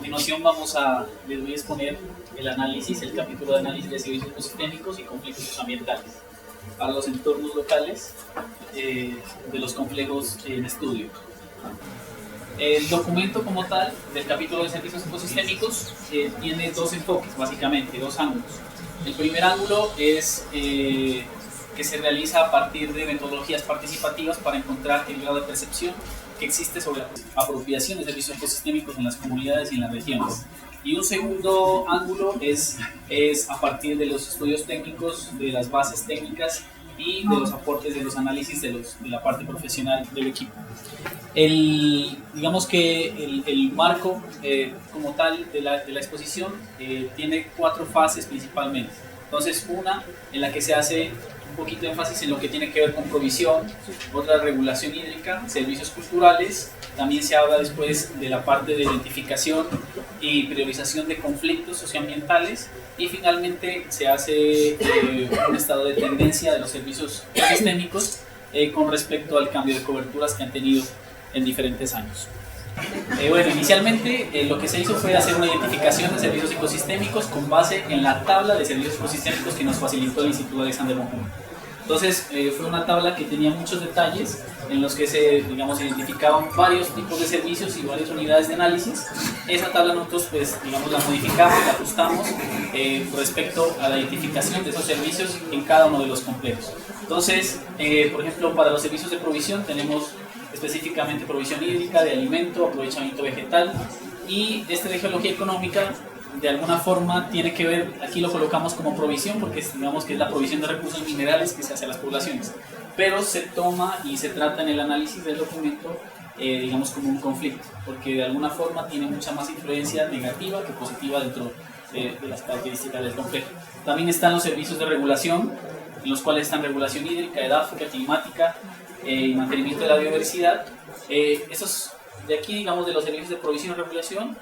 continuación les voy a exponer el capítulo de análisis de servicios ecosistémicos y conflictos ambientales para los entornos locales de los complejos en estudio. El documento como tal del capítulo de servicios ecosistémicos tiene dos enfoques, básicamente, dos ángulos. El primer ángulo es que se realiza a partir de metodologías participativas para encontrar el grado de percepción que existe sobre la apropiación de servicios ecosistémicos en las comunidades y en las regiones. Y un segundo ángulo es a partir de los estudios técnicos, de las bases técnicas y de los aportes de los análisis de la parte profesional del equipo. Digamos que el marco como tal de la exposición tiene cuatro fases principalmente. Entonces, una en la que se hace un poquito de énfasis en lo que tiene que ver con provisión, otra regulación hídrica, servicios culturales, también se habla después de la parte de identificación y priorización de conflictos socioambientales y finalmente se hace un estado de tendencia de los servicios ecosistémicos con respecto al cambio de coberturas que han tenido en diferentes años. Bueno, inicialmente lo que se hizo fue hacer una identificación de servicios ecosistémicos con base en la tabla de servicios ecosistémicos que nos facilitó el Instituto Alexander von Humboldt. Entonces fue una tabla que tenía muchos detalles en los que se identificaban varios tipos de servicios y varias unidades de análisis. Esa tabla nosotros la modificamos, la ajustamos respecto a la identificación de esos servicios en cada uno de los complejos. Entonces, por ejemplo, para los servicios de provisión tenemos específicamente provisión hídrica, de alimento, aprovechamiento vegetal, y de geología económica de alguna forma tiene que ver, aquí lo colocamos como provisión porque digamos que es la provisión de recursos minerales que se hace a las poblaciones, pero se toma y se trata en el análisis del documento digamos como un conflicto, porque de alguna forma tiene mucha más influencia negativa que positiva dentro de las características del complejo. También están los servicios de regulación, en los cuales están regulación hídrica, edáfica, climática y mantenimiento de la biodiversidad. Esos de aquí, digamos, de los servicios de provisión y regulación,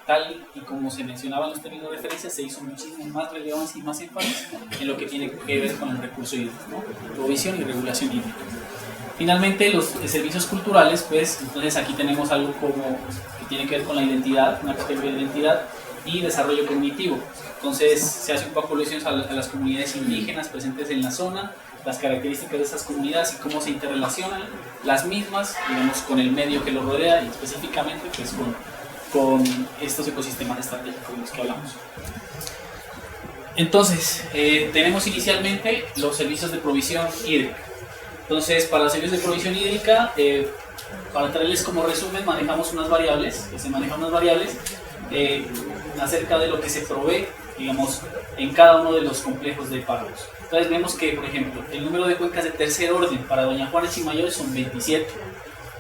tal y como se mencionaba en los términos de referencia, se hizo muchísimo más relevancia y más énfasis en lo que tiene que ver con el recurso hídrico, ¿no? Provisión y regulación hídrica. Finalmente, los servicios culturales, pues, entonces aquí tenemos algo como que tiene que ver con la identidad, una categoría de identidad y desarrollo cognitivo. Entonces, se hace un poco alusiones a las comunidades indígenas presentes en la zona, las características de esas comunidades y cómo se interrelacionan las mismas, digamos, con el medio que los rodea y específicamente pues, con estos ecosistemas estratégicos de los que hablamos. Entonces, tenemos inicialmente los servicios de provisión hídrica. Entonces, para los servicios de provisión hídrica, para traerles como resumen, manejamos unas variables, acerca de lo que se provee, digamos, en cada uno de los complejos de páramos. Entonces vemos que, por ejemplo, el número de cuencas de tercer orden para Doña Juana y Chimayoy son 27.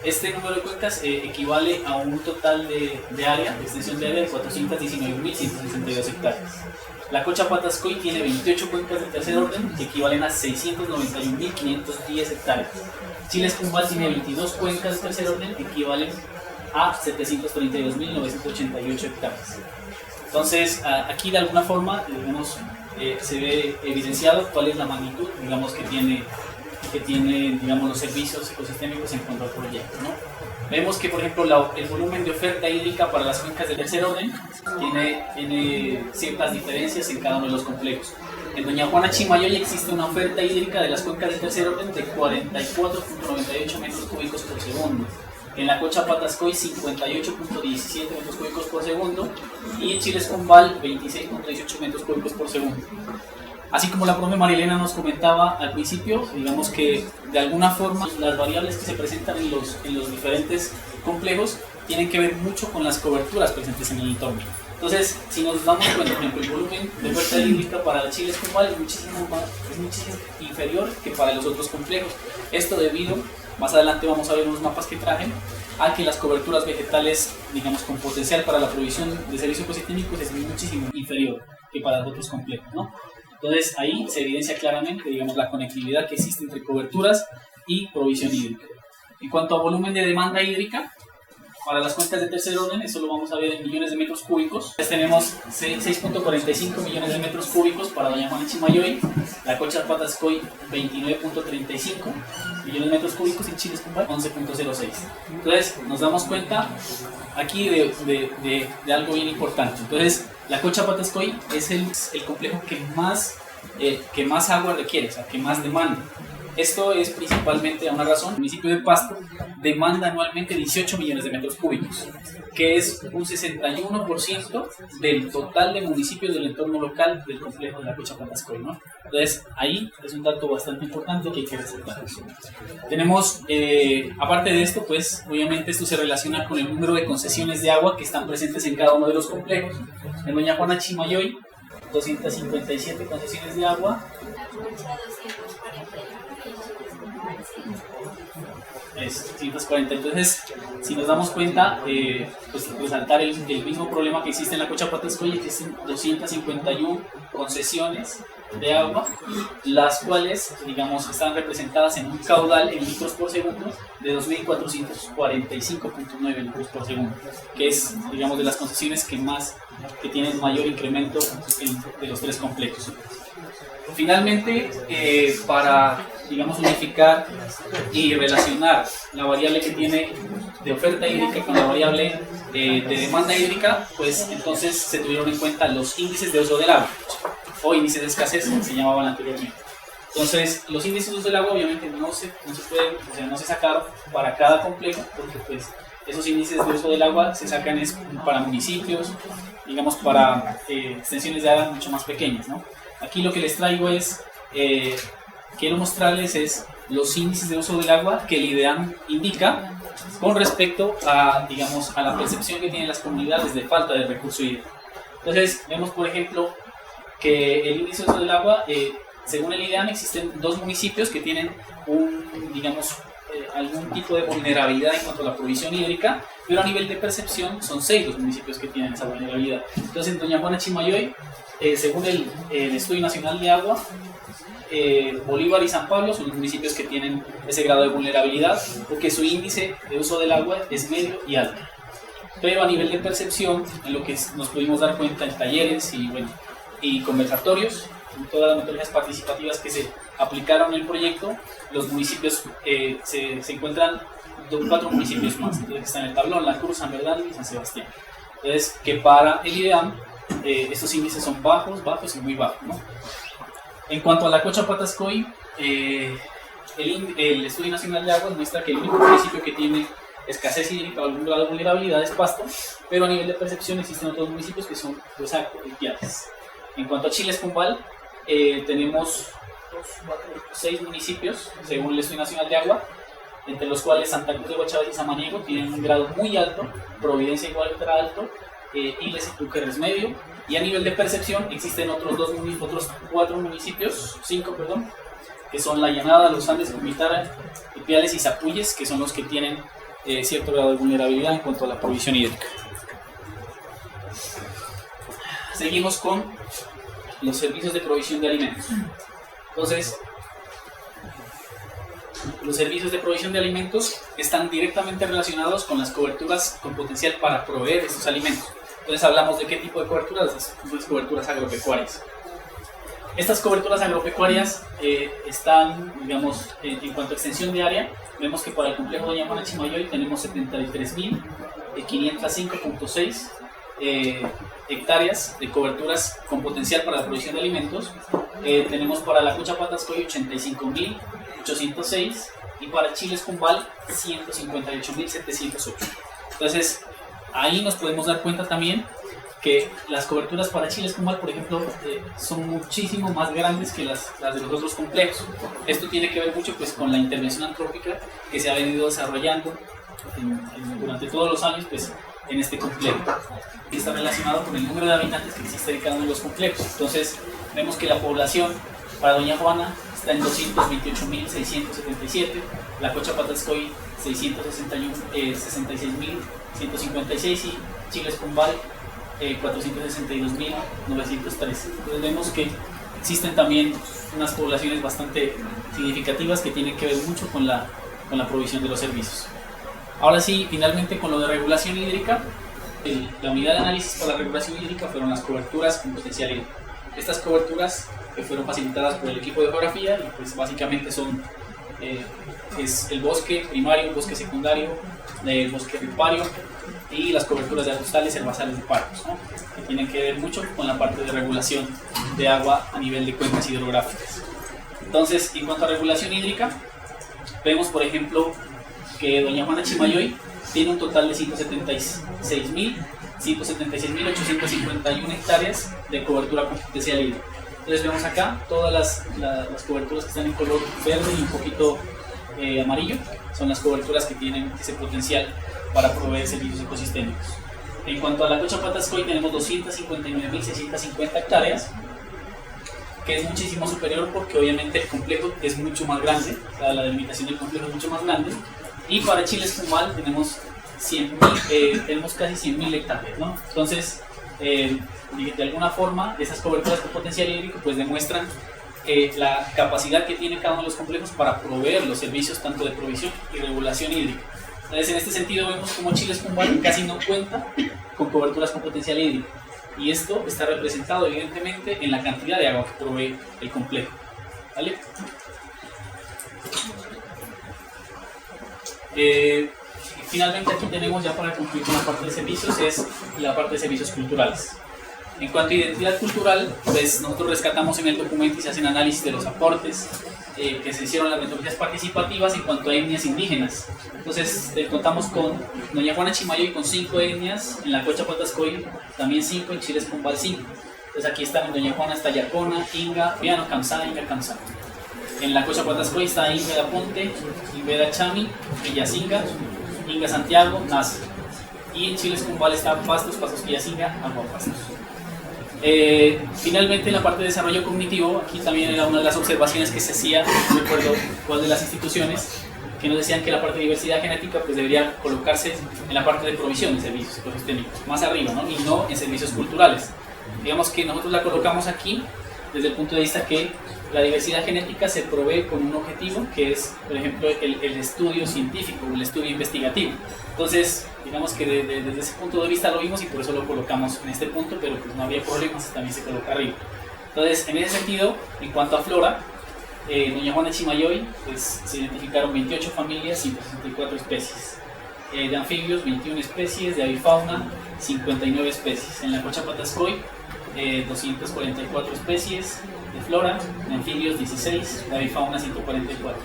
Este número de cuencas equivale a un total de área, de extensión de área de 419.162 hectáreas. La Cocha Patascoy tiene 28 cuencas de tercer orden que equivalen a 691.510 hectáreas. Chiles Cumbal tiene 22 cuencas de tercer orden que equivalen a 732.988 hectáreas. Entonces, aquí de alguna forma, digamos, se ve evidenciado cuál es la magnitud, digamos, que tiene digamos, los servicios ecosistémicos en cuanto al proyecto, ¿no? Vemos que, por ejemplo, el volumen de oferta hídrica para las cuencas de tercer orden tiene ciertas diferencias en cada uno de los complejos. En Doña Juana Chimayoy existe una oferta hídrica de las cuencas de tercer orden de 44.98 metros cúbicos por segundo. En la Cocha Patascoy 58.17 metros cúbicos por segundo y en Chiles Cumbal 26.18 metros cúbicos por segundo. Así como la profe Marilena nos comentaba al principio, digamos que de alguna forma las variables que se presentan en los diferentes complejos tienen que ver mucho con las coberturas presentes en el entorno. Entonces, si nos damos cuenta, por ejemplo, el volumen de oferta hídrica para Chiles Cumbal es muchísimo inferior que para los otros complejos. Esto debido, más adelante vamos a ver unos mapas que traje, a que las coberturas vegetales, digamos, con potencial para la provisión de servicios ecosistémicos es muchísimo inferior que para los otros complejos, ¿no? Entonces ahí se evidencia claramente, digamos, la conectividad que existe entre coberturas y provisión hídrica. En cuanto a volumen de demanda hídrica, para las cuencas de tercer orden, eso lo vamos a ver en millones de metros cúbicos. Entonces tenemos 6.45 millones de metros cúbicos para Doña Juana Chimayoy, la Cocha Patascoy 29.35 millones de metros cúbicos y Chiles Cumbal 11.06. Entonces nos damos cuenta aquí de algo bien importante. Entonces la Cocha Patascoy es el complejo que más agua requiere, o sea, que más demanda. Esto es principalmente a una razón. El municipio de Pasto demanda anualmente 18 millones de metros cúbicos, que es un 61% del total de municipios del entorno local del complejo de la Cocha Patascoy, ¿no? Entonces, ahí es un dato bastante importante que hay que resaltar. Tenemos, aparte de esto, pues, obviamente esto se relaciona con el número de concesiones de agua que están presentes en cada uno de los complejos. En Doña Juana Chimayoy, 257 concesiones de agua. Es 240. Entonces, si nos damos cuenta, pues resaltar el mismo problema que existe en la Cocha Patascoy, que existen 251 concesiones de agua, las cuales, digamos, están representadas en un caudal en litros por segundo de 2.445.9 litros por segundo, que es, digamos, de las concesiones que tienen mayor incremento de los tres complejos. Finalmente, para, digamos, unificar y relacionar la variable que tiene de oferta hídrica con la variable de demanda hídrica, pues entonces se tuvieron en cuenta los índices de uso del agua, o índices de escasez, como se llamaban anteriormente. Entonces, los índices de uso del agua obviamente no se sacaron para cada complejo, porque pues esos índices de uso del agua se sacan para municipios, digamos, para extensiones de área mucho más pequeñas, ¿no? Aquí lo que les traigo quiero mostrarles los índices de uso del agua que el IDEAM indica con respecto a, digamos, a la percepción que tienen las comunidades de falta de recurso hídrico. Entonces, vemos, por ejemplo, que el índice de uso del agua, según el IDEAM, existen 2 municipios que tienen algún tipo de vulnerabilidad en cuanto a la provisión hídrica, pero a nivel de percepción son 6 los municipios que tienen esa vulnerabilidad. Entonces, en Doña Juana Chimayoy, según el Estudio Nacional de Agua, Bolívar y San Pablo son los municipios que tienen ese grado de vulnerabilidad, porque su índice de uso del agua es medio y alto. Pero a nivel de percepción, en lo que nos pudimos dar cuenta en talleres y conversatorios, en todas las metodologías participativas que se aplicaron en el proyecto, los municipios se encuentran 4 municipios más, entonces están en el tablón: La Cruz, San Bernardo y San Sebastián. Entonces, que para el IDEAM estos índices son bajos y muy bajos, ¿no? En cuanto a la Cocha Patascoy, el Estudio Nacional de Agua muestra que el único municipio que tiene escasez hídrica o algún grado de vulnerabilidad es Pasto, pero a nivel de percepción existen otros municipios que son Osaco y Piales. En cuanto a Chiles Cumbal, tenemos 6 municipios, según el Estudio Nacional de Agua, entre los cuales Santa Cruz de Guachavas y Samaniego tienen un grado muy alto, Providencia igual ultra alto, Iles y Túquerres medio, y a nivel de percepción existen otros 5, que son La Llanada, Los Andes, Cumitara, Piales y Zapulles, que son los que tienen cierto grado de vulnerabilidad en cuanto a la provisión hídrica. Seguimos con los servicios de provisión de alimentos. Entonces, los servicios de provisión de alimentos están directamente relacionados con las coberturas con potencial para proveer estos alimentos. Entonces hablamos de qué tipo de coberturas, las coberturas agropecuarias. Estas coberturas agropecuarias están, digamos, en cuanto a extensión de área, vemos que para el complejo Doña Juana Chimayoy tenemos 73.505.6 hectáreas de coberturas con potencial para la provisión de alimentos. Tenemos para la Cocha Patascoy 85.806 y para Chiles Cumbal 158.708. Entonces, ahí nos podemos dar cuenta también que las coberturas para Chiles Cumbal, por ejemplo, son muchísimo más grandes que las de los otros complejos. Esto tiene que ver mucho pues, con la intervención antrópica que se ha venido desarrollando durante todos los años pues, en este complejo. Y está relacionado con el número de habitantes que existe en cada uno de los complejos. Entonces, vemos que la población para Doña Juana está en 228.677, la Cocha Patascoy 66.156 y Chiles Cumbal 462.903. Entonces vemos que existen también unas poblaciones bastante significativas que tienen que ver mucho con la provisión de los servicios. Ahora sí, finalmente con lo de regulación hídrica, la unidad de análisis para la regulación hídrica fueron las coberturas con potencial hídrico. Estas coberturas que fueron facilitadas por el equipo de geografía y pues básicamente son es el bosque primario, el bosque secundario, el bosque ripario y las coberturas de arbustales y herbazales de páramos, ¿no? Que tienen que ver mucho con la parte de regulación de agua a nivel de cuencas hidrográficas. Entonces, en cuanto a regulación hídrica, vemos por ejemplo que Doña Juana Chimayoy tiene un total de 176.851 hectáreas de cobertura con potencial hídrico. Entonces vemos acá todas las coberturas que están en color verde y un poquito amarillo, son las coberturas que tienen ese potencial para proveer servicios ecosistémicos. En cuanto a la Cocha Patascoy tenemos 259.650 hectáreas, que es muchísimo superior porque obviamente el complejo es mucho más grande, o sea, la delimitación del complejo es mucho más grande. Y para Chile Espumal tenemos casi 100.000 hectáreas, ¿no? Entonces, de alguna forma, esas coberturas con potencial hídrico pues demuestran la capacidad que tiene cada uno de los complejos para proveer los servicios tanto de provisión y regulación hídrica. Entonces, en este sentido vemos como Chile Espumal casi no cuenta con coberturas con potencial hídrico. Y esto está representado evidentemente en la cantidad de agua que provee el complejo, ¿vale? Finalmente aquí tenemos ya para concluir con la parte de servicios, es la parte de servicios culturales. En cuanto a identidad cultural, pues nosotros rescatamos en el documento y se hacen análisis de los aportes que se hicieron las metodologías participativas en cuanto a etnias indígenas. Entonces contamos con Doña Juana Chimayoy con 5 etnias, en la Cocha Patascoy también 5, en Chile Espumal 5. Entonces aquí están en Doña Juana está Yacona, Inga, Piano, Kamsá, Inga, Kamsá. En la Cocha Patascoy está Inga de Aponte, Inga de Chami, Villacinga, Inga Santiago, Nasa. Y en Chile Espumal está Pastos, Pastos Villacinga, Agua Pastos. Finalmente, en la parte de desarrollo cognitivo, aquí también era una de las observaciones que se hacía, no recuerdo cuál de las instituciones, que nos decían que la parte de diversidad genética pues debería colocarse en la parte de provisión de servicios ecosistémicos, más arriba, ¿no? Y no en servicios culturales. Digamos que nosotros la colocamos aquí desde el punto de vista que la diversidad genética se provee con un objetivo que es, por ejemplo, el estudio científico, el estudio investigativo. Entonces, digamos que desde ese punto de vista lo vimos y por eso lo colocamos en este punto, pero pues no había problemas, también se coloca arriba. Entonces, en ese sentido, en cuanto a flora, Doña Juana Chimayoy, pues se identificaron 28 familias, 164 especies. De anfibios, 21 especies, de avifauna, 59 especies. En la Cocha Patascoy, 244 especies de flora, de anfibios 16, de avifauna 144.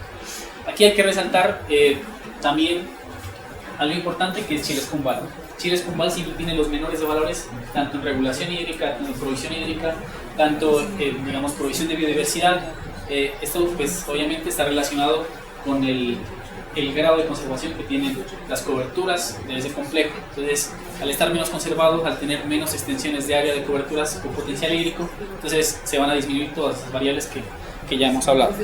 Aquí hay que resaltar también algo importante que es Chile Espumal. Chile Espumal siempre tiene los menores de valores, tanto en regulación hídrica, tanto en provisión hídrica, tanto digamos provisión de biodiversidad. Esto pues obviamente está relacionado con el grado de conservación que tienen las coberturas de ese complejo. Entonces, al estar menos conservados, al tener menos extensiones de área de coberturas con potencial hídrico, entonces se van a disminuir todas las variables que ya hemos hablado.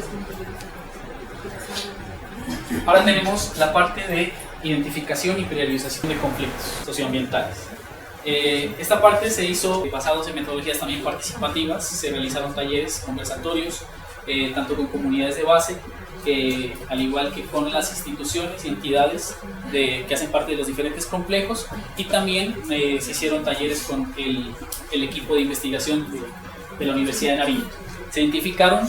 Ahora tenemos la parte de identificación y priorización de conflictos socioambientales. Esta parte se hizo basados en metodologías también participativas, se realizaron talleres, conversatorios, tanto con comunidades de base, al igual que con las instituciones y entidades que hacen parte de los diferentes complejos, y también se hicieron talleres con el equipo de investigación de la Universidad de Nariño. Se identificaron,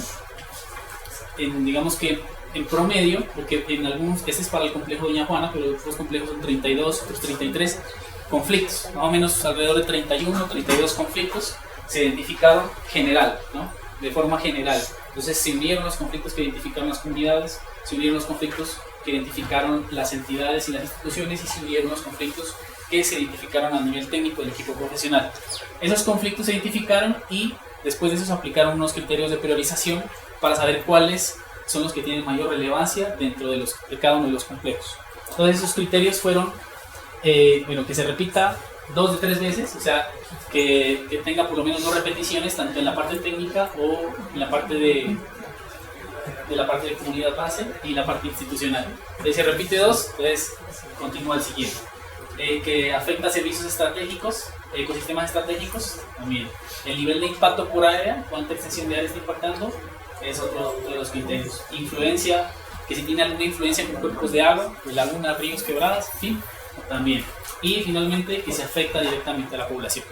digamos que en promedio, porque en algunos, este es para el complejo Doña Juana, pero otros complejos son 32, otros 33 conflictos, más o menos alrededor de 31, 32 conflictos se identificaron general, ¿no? De forma general. Entonces se unieron los conflictos que identificaron las comunidades, se unieron los conflictos que identificaron las entidades y las instituciones, y se unieron los conflictos que se identificaron a nivel técnico del equipo profesional. Esos conflictos se identificaron y después de eso se aplicaron unos criterios de priorización para saber cuáles son los que tienen mayor relevancia dentro de cada uno de los complejos. Entonces esos criterios fueron que se repita 2 de 3 veces, o sea, que tenga por lo menos 2 repeticiones, tanto en la parte técnica o en la parte de la parte de comunidad base y la parte institucional. Entonces se repite 2, entonces continúa el siguiente. Que afecta a servicios estratégicos, ecosistemas estratégicos, también. El nivel de impacto por área, cuánta extensión de área está impactando, es otro de los criterios. Influencia que si tiene alguna influencia con cuerpos de agua, pues lagunas, ríos, quebradas, en fin, también. Y finalmente que se afecta directamente a la población.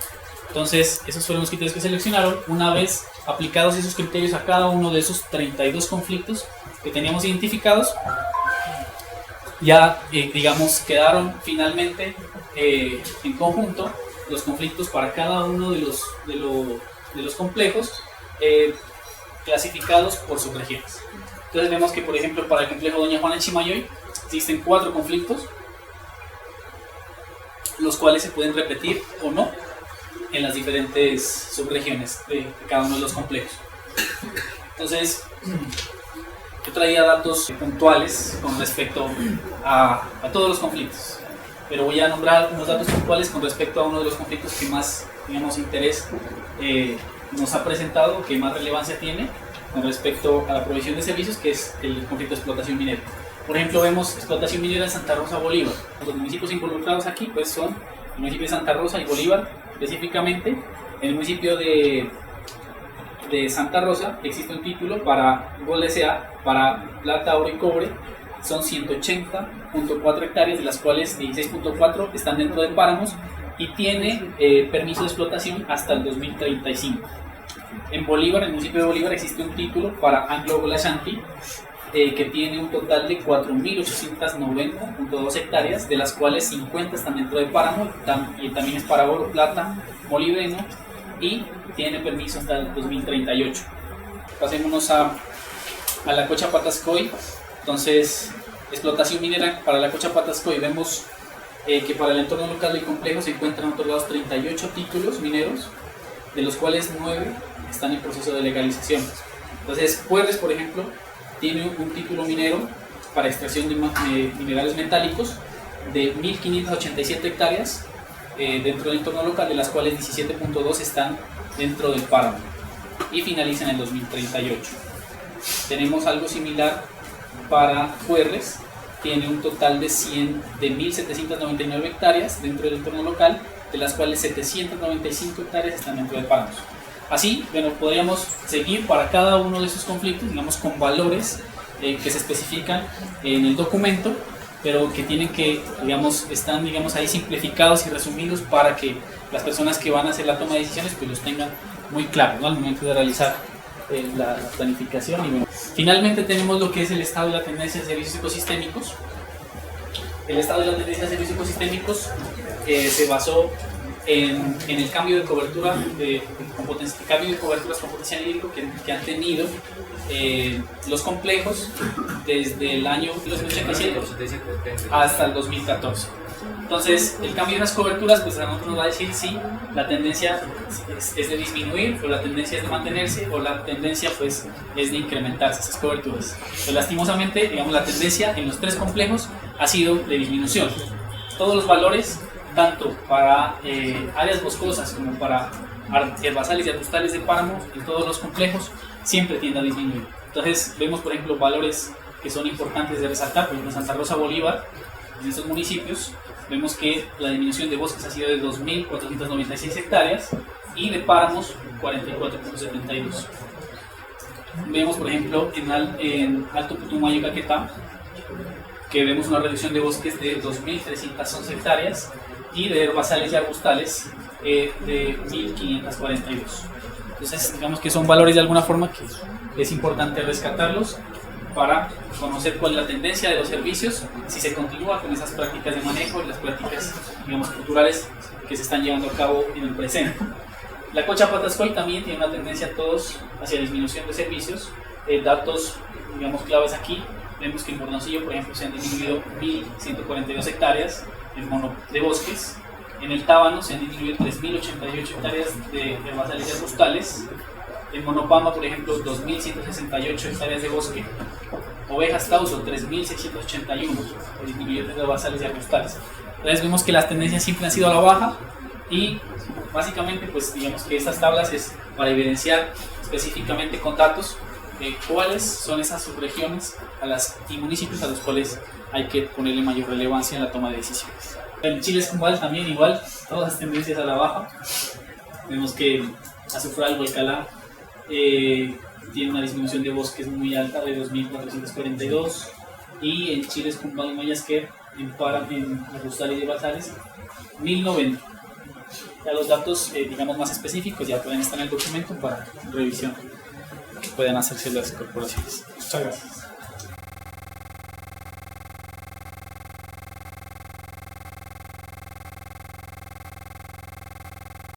Entonces, esos fueron los criterios que seleccionaron. Una vez aplicados esos criterios a cada uno de esos 32 conflictos que teníamos identificados, ya, digamos, quedaron finalmente en conjunto los conflictos para cada uno de los complejos clasificados por subregiones. Entonces vemos que, por ejemplo, para el complejo Doña Juana en Chimayoy existen 4 conflictos, los cuales se pueden repetir o no en las diferentes subregiones de cada uno de los complejos. Entonces, yo traía datos puntuales con respecto a todos los conflictos, pero voy a nombrar unos datos puntuales con respecto a uno de los conflictos que más, digamos, interés nos ha presentado, que más relevancia tiene con respecto a la provisión de servicios, que es el conflicto de explotación minera. Por ejemplo, vemos explotación minera en Santa Rosa, Bolívar. Los municipios involucrados aquí pues son el municipio de Santa Rosa y Bolívar específicamente. En el municipio de Santa Rosa existe un título para Gol S.A. para plata, oro y cobre. Son 180.4 hectáreas, de las cuales 16.4 están dentro de páramos y tiene permiso de explotación hasta el 2035. En Bolívar, en el municipio de Bolívar, existe un título para Anglo Gold Ashanti que tiene un total de 4.890.2 hectáreas, de las cuales 50 están dentro de páramo y también es para oro, plata, molibdeno y tiene permiso hasta el 2038. Pasémonos a la Cocha Patascoy. Entonces, explotación minera para la Cocha Patascoy, vemos que para el entorno local del complejo se encuentran otorgados 38 títulos mineros, de los cuales 9 están en proceso de legalización. Entonces, Puerres, por ejemplo, tiene un título minero para extracción de minerales metálicos de 1.587 hectáreas dentro del entorno local, de las cuales 17.2 están dentro del páramo y finalizan en el 2038. Tenemos algo similar para Puerres, tiene un total de 1.799 hectáreas dentro del entorno local, de las cuales 795 hectáreas están dentro de páramos. Así, bueno, podríamos seguir para cada uno de esos conflictos, digamos, con valores que se especifican en el documento, pero que tienen que, digamos, están, digamos, ahí simplificados y resumidos para que las personas que van a hacer la toma de decisiones pues los tengan muy claros, ¿no?, al momento de realizar la planificación. Y bueno, finalmente tenemos lo que es el estado de la tendencia de servicios ecosistémicos. El estado de la tendencia de servicios ecosistémicos se basó en el cambio de cobertura cambio de coberturas con potencial hídrico que han tenido los complejos desde el año 1987 hasta el 2014. Entonces, el cambio de las coberturas pues a nosotros nos va a decir si la tendencia es de disminuir, o la tendencia es de mantenerse, o la tendencia pues es de incrementarse esas coberturas. Pues, lastimosamente, digamos, la tendencia en los 3 complejos ha sido de disminución. Todos los valores, tanto para áreas boscosas como para herbazales y arbustales de páramo, en todos los complejos siempre tiende a disminuir. Entonces vemos, por ejemplo, valores que son importantes de resaltar. Por ejemplo, en Santa Rosa, Bolívar, en estos municipios vemos que la disminución de bosques ha sido de 2.496 hectáreas y de páramos 44.72. Vemos, por ejemplo, en Alto Putumayo, Caquetá, que vemos una reducción de bosques de 2.311 hectáreas y de herbazales y arbustales de 1.542. Entonces, digamos que son valores de alguna forma que es importante rescatarlos para conocer cuál es la tendencia de los servicios, si se continúa con esas prácticas de manejo y las prácticas, digamos, culturales que se están llevando a cabo en el presente. La Cocha Patascoy también tiene una tendencia todos hacia disminución de servicios. Datos, digamos, claves aquí. Vemos que en Bornoncillo, por ejemplo, se han disminuido 1.142 hectáreas de bosques. En el Tábano se han disminuido 3.088 hectáreas de herbazales y arbustales. En Monopamba, por ejemplo, 2.168 hectáreas de bosque. Ovejas Tauso, 3.681 disminuidos de herbazales y arbustales. Entonces vemos que las tendencias siempre han sido a la baja y básicamente, pues digamos que estas tablas es para evidenciar específicamente con datos cuáles son esas subregiones y municipios a los cuales hay que ponerle mayor relevancia en la toma de decisiones. En Chile Escombal también igual, todas las tendencias a la baja. Vemos que Azufral, Hualcalá tiene una disminución de bosques muy alta de 2.442, y en Chile es con Mayasquer, en Arusal y de Batares, 1090. Ya los datos, digamos, más específicos ya pueden estar en el documento para revisión que puedan hacerse las corporaciones. Muchas gracias.